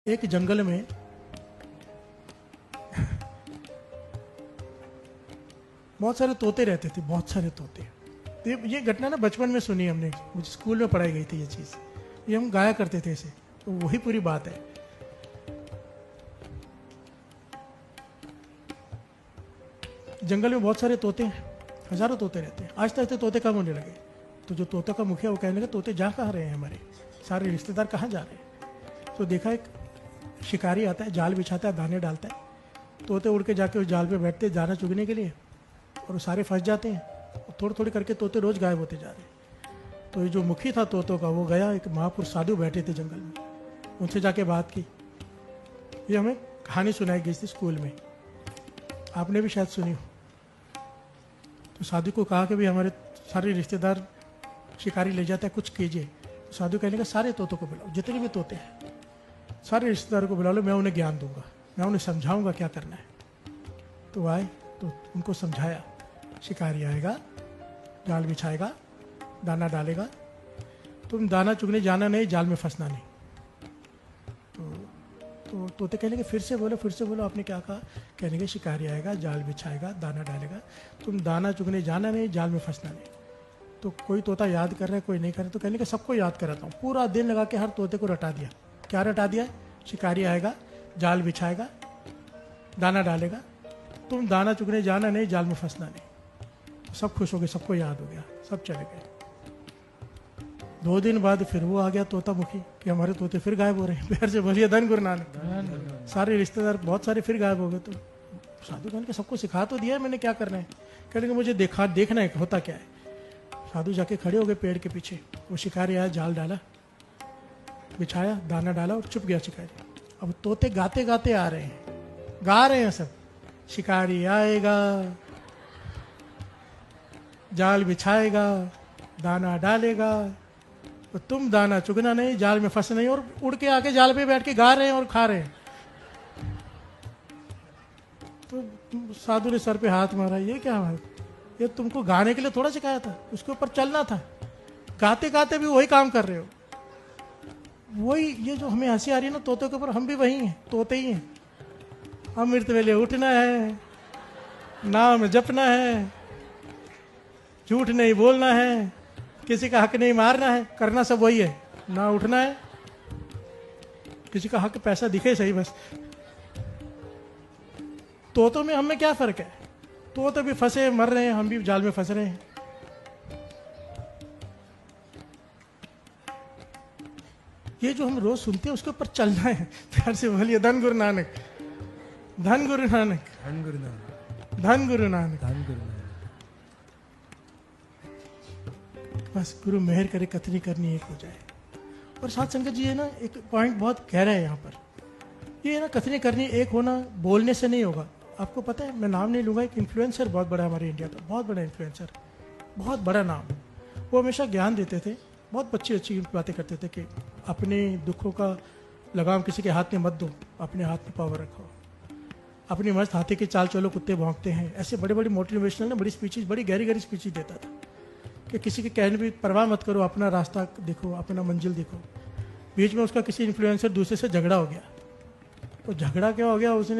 एक जंगल में बहुत सारे तोते रहते थे, बहुत सारे तोते। तो ये घटना ना बचपन में सुनी हमने, मुझे स्कूल में पढ़ाई गई थी ये चीज़। ये हम गाया करते थे इसे, तो वही पूरी बात है। जंगल में बहुत सारे तोते हैं, हजारों तोते रहते हैं। आज तक तोते कम होने लगे। तो जो तोता का मुखिया वो कहने लगे, तोते जा कहाँ रहे हैं, हमारे सारे रिश्तेदार कहाँ जा रहे हैं। तो देखा एक शिकारी आता है, जाल बिछाता है, दाने डालता है। तोते उड़ के जाके उस जाल पे बैठते हैं दाना चुगने के लिए, और वो सारे फंस जाते हैं। और थोड़े थोड़े करके तोते रोज गायब होते जा रहे हैं। तो ये जो मुखी था तोतों का, वो गया, एक महापुरुष साधु बैठे थे जंगल में, उनसे जाके बात की। ये हमें कहानी सुनाई गई थी स्कूल में, आपने भी शायद सुनी हो। तो साधु को कहा कि भाई हमारे सारे रिश्तेदार शिकारी ले जाता है, कुछ कीजिए। तो साधु कहने का, सारे तोतों को बुलाओ, जितने भी तोते हैं सारे रिश्तेदारों को बुला लो, मैं उन्हें ज्ञान दूंगा, मैं उन्हें समझाऊंगा क्या करना है। तो आए, तो उनको समझाया। शिकारी आएगा, जाल बिछाएगा, दाना डालेगा, तुम दाना चुगने जाना नहीं, जाल में फंसना नहीं। तो तोते कहने के, फिर से बोलो, आपने क्या कहा। कहने के, शिकारी आएगा, जाल बिछाएगा, दाना डालेगा, तुम दाना चुगने जाना नहीं, जाल में फंसना नहीं। तो कोई तोता याद कर रहा है, कोई नहीं कर रहा। तो कहने के, सबको याद कराता हूँ। पूरा दिन लगा के हर तोते को रटा दिया। क्या रटा दिया? शिकारी आएगा, जाल बिछाएगा, दाना डालेगा, तुम दाना चुगने जाना नहीं, जाल में फंसना नहीं। सब खुश हो गए, सबको याद हो गया, सब चले गए। 2 दिन बाद फिर वो आ गया तोता मुखी कि हमारे तोते फिर गायब हो रहे हैं। प्यार से बोलिए धन गुरु नानक। सारे रिश्तेदार बहुत सारे फिर गायब हो गए। तो साधु कहने के, सबको सिखा तो दिया है मैंने, क्या करना है। कहने के, मुझे देखना है होता क्या है। साधु जाके खड़े हो गए पेड़ के पीछे। वो शिकारी आया, जाल डाला, बिछाया, दाना डाला और चुप गया शिकारी। अब तोते गाते गाते आ रहे हैं, गा रहे हैं सब। शिकारी आएगा, जाल बिछाएगा, दाना डालेगा, तो तुम दाना चुगना नहीं, जाल में फंस नहीं। और उड़ के आके जाल पे बैठ के गा रहे हैं और खा रहे हैं। तो साधु ने सर पे हाथ मारा, ये क्या है, ये तुमको गाने के लिए थोड़ा सिखाया था, उसके ऊपर चलना था। गाते गाते भी वही काम कर रहे हो। वही ये जो हमें हंसी आ रही है ना तोते के ऊपर, हम भी वही हैं, तोते ही हैं। अमृत वेले उठना है, नाम जपना है, झूठ नहीं बोलना है, किसी का हक नहीं मारना है, करना सब वही है। ना उठना है, किसी का हक पैसा दिखे सही बस। तोतों में हमें क्या फर्क है? तोते भी फंसे मर रहे हैं, हम भी जाल में फंस रहे हैं। ये जो हम रोज सुनते हैं उसके ऊपर चलना है। प्यार से बोलिए धन गुरु नानक, धन गुरु नानक, धन गुरु नानक, धन गुरु नानक। धन गुरु नानक। बस गुरु मेहर करे, कथनी करनी एक हो जाए। और साथ संगत जी, है ना, एक पॉइंट बहुत गहरा है यहाँ पर। ये है ना, कथनी करनी एक होना बोलने से नहीं होगा। आपको पता है, मैं नाम नहीं लूंगा, एक इन्फ्लुएंसर बहुत बड़ा हमारे इंडिया का, बहुत बड़ा इन्फ्लुएंसर, बहुत बड़ा नाम। वो हमेशा ज्ञान देते थे, बहुत अच्छी अच्छी बातें करते थे कि अपने दुखों का लगाम किसी के हाथ में मत दो, अपने हाथ में पावर रखो, अपनी मस्त हाथी की चाल चलो, कुत्ते भौंकते हैं। ऐसे बड़े बड़े मोटिवेशनल ना बड़ी स्पीचेज, बड़ी गहरी गहरी स्पीचेज देता था कि किसी के कहने भी परवाह मत करो, अपना रास्ता देखो, अपना मंजिल देखो। बीच में उसका किसी इन्फ्लुएंसर दूसरे से झगड़ा हो गया। तो झगड़ा क्या हो गया, उसने